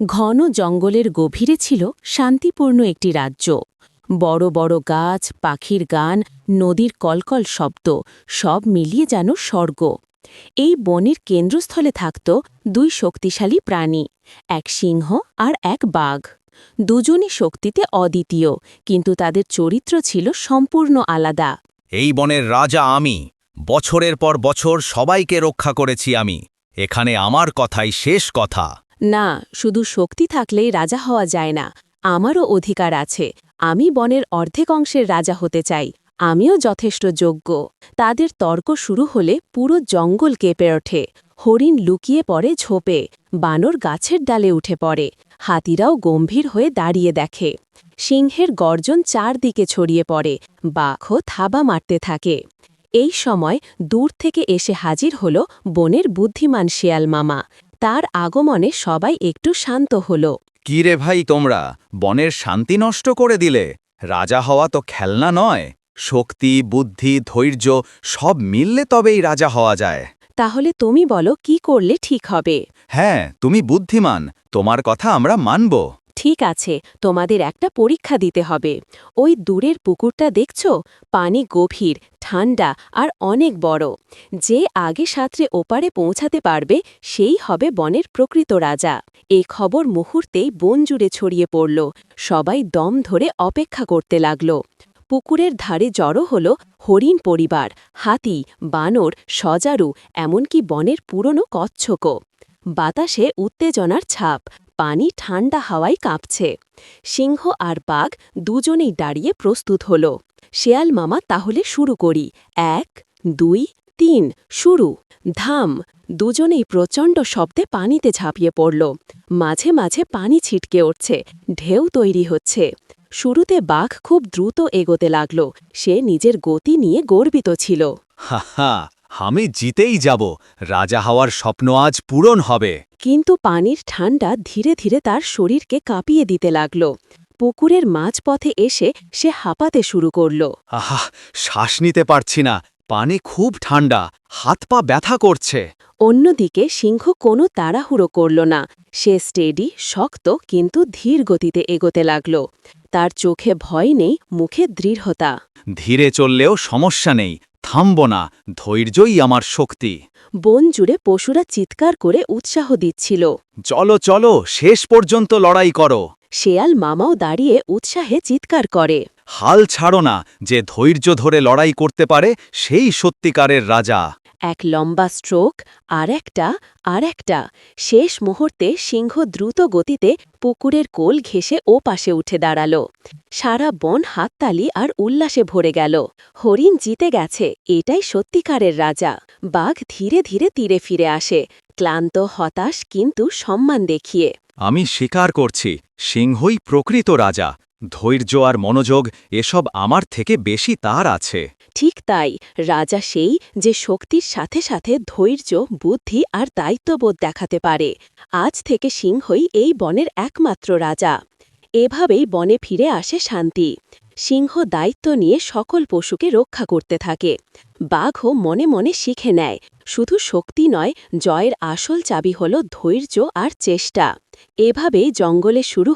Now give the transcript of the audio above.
ঘন জঙ্গলের গভীরে ছিল শান্তিপূর্ণ একটি রাজ্য। বড় বড় গাছ, পাখির গান, নদীর কলকল শব্দ সব মিলিয়ে যেন স্বর্গ। এই বনের কেন্দ্রস্থলে থাকত দুই শক্তিশালী প্রাণী, এক সিংহ আর এক বাঘ। দুজনই শক্তিতে অদ্বিতীয়, কিন্তু তাদের চরিত্র ছিল সম্পূর্ণ আলাদা। এই বনের রাজা আমি। বছরের পর বছর সবাইকে রক্ষা করেছি আমি। এখানে আমার কথাই শেষ কথা। না, শুধু শক্তি থাকলেই রাজা হওয়া যায় না। আমারও অধিকার আছে। আমি বনের অর্ধেক অংশের রাজা হতে চাই। আমিও যথেষ্ট যোগ্য। তাদের তর্ক শুরু হলে পুরো জঙ্গল কেঁপে ওঠে। হরিণ লুকিয়ে পড়ে ঝোপে, বানর গাছের ডালে উঠে পড়ে, হাতিরাও গম্ভীর হয়ে দাঁড়িয়ে দেখে। সিংহের গর্জন চারদিকে ছড়িয়ে পড়ে, বাঘও থাবা মারতে থাকে। এই সময় দূর থেকে এসে হাজির হল বনের বুদ্ধিমান শিয়াল মামা। তার আগমনে সবাই একটু শান্ত হল। কি রে ভাই, তোমরা বনের শান্তি নষ্ট করে দিলে? রাজা হওয়া তো খেলনা নয়। শক্তি, বুদ্ধি, ধৈর্য সব মিললে তবেই রাজা হওয়া যায়। তাহলে তুমি বলো, কি করলে ঠিক হবে? হ্যাঁ, তুমি বুদ্ধিমান, তোমার কথা আমরা মানব। ঠিক আছে, তোমাদের একটা পরীক্ষা দিতে হবে। ওই দূরের পুকুরটা দেখছ? পানি গভীর, ঠান্ডা আর অনেক বড়। যে আগে সাঁতরে ওপারে পৌঁছাতে পারবে সেই হবে বনের প্রকৃত রাজা। এই খবর মুহূর্তেই বন জুড়ে ছড়িয়ে পড়ল। সবাই দম ধরে অপেক্ষা করতে লাগল। পুকুরের ধারে জড়ো হল হরিণ পরিবার, হাতি, বানর, সজারু, এমনকি বনের পুরনো কচ্ছকও। বাতাসে উত্তেজনার ছাপ, পানি ঠান্ডা হাওয়ায় কাঁপছে। সিংহ আর বাঘ দুজনেই দাঁড়িয়ে প্রস্তুত হল। শেয়াল মামা, তাহলে শুরু করি। 1, 2, 3, শুরু। ধাম! দুজনেই প্রচণ্ড শব্দে পানিতে ঝাঁপিয়ে পড়ল। মাঝে মাঝে পানি ছিটকে উঠছে, ঢেউ তৈরি হচ্ছে। শুরুতে বাঘ খুব দ্রুত এগোতে লাগল। সে নিজের গতি নিয়ে গর্বিত ছিল। হা, আমি জিতেই যাব। রাজা হওয়ার স্বপ্ন আজ পূরণ হবে। কিন্তু পানির ঠান্ডা ধীরে ধীরে তার শরীরকে কাঁপিয়ে দিতে লাগল। পুকুরের মাঝপথে এসে সে হাঁপাতে শুরু করল। আহা, শ্বাস নিতে পারছি না। পানি খুব ঠান্ডা, হাত পা ব্যথা করছে। অন্যদিকে সিংহ কোনো তাড়াহুড়ো করল না। সে স্টেডি, শক্ত কিন্তু ধীর গতিতে এগোতে লাগল। তার চোখে ভয় নেই, মুখে দৃঢ়তা। ধীরে চললেও সমস্যা নেই, থামব না। ধৈর্যই আমার শক্তি। বন জুড়ে পশুরা চিৎকার করে উৎসাহ দিচ্ছিল। চলো চলো, শেষ পর্যন্ত লড়াই করো। শেয়াল মামাও দাঁড়িয়ে উৎসাহে চিৎকার করে। হাল ছাড়ো না। যে ধৈর্য ধরে লড়াই করতে পারে সেই সত্যিকারের রাজা। এক লম্বা স্ট্রোক, আর একটা। শেষ মুহূর্তে সিংহ দ্রুত গতিতে পুকুরের কোল ঘেঁষে ও পাশে উঠে দাঁড়াল। সারা বন হাততালি আর উল্লাসে ভরে গেল। হরিণ জিতে গেছে, এটাই সত্যিকারের রাজা। বাঘ ধীরে ধীরে তীরে ফিরে আসে, ক্লান্ত, হতাশ, কিন্তু সম্মান দেখিয়ে। আমি স্বীকার করছি, সিংহই প্রকৃত রাজা। ধৈর্য আর মনোযোগ এসব আমার থেকে বেশি তার আছে। ঠিক তাই, রাজা সেই যে শক্তির সাথে সাথে ধৈর্য, বুদ্ধি আর দায়িত্ববোধ দেখাতে পারে। আজ থেকে সিংহই এই বনের একমাত্র রাজা। এভাবেই বনে ফিরে আসে শান্তি। সিংহ দায়িত্ব নিয়ে সকল পশুকে রক্ষা করতে থাকে। বাঘও মনে মনে শিখে নেয়, শুধু শক্তি নয়, জয়ের আসল চাবি হল ধৈর্য আর চেষ্টা। এভাবেই জঙ্গলে শুরু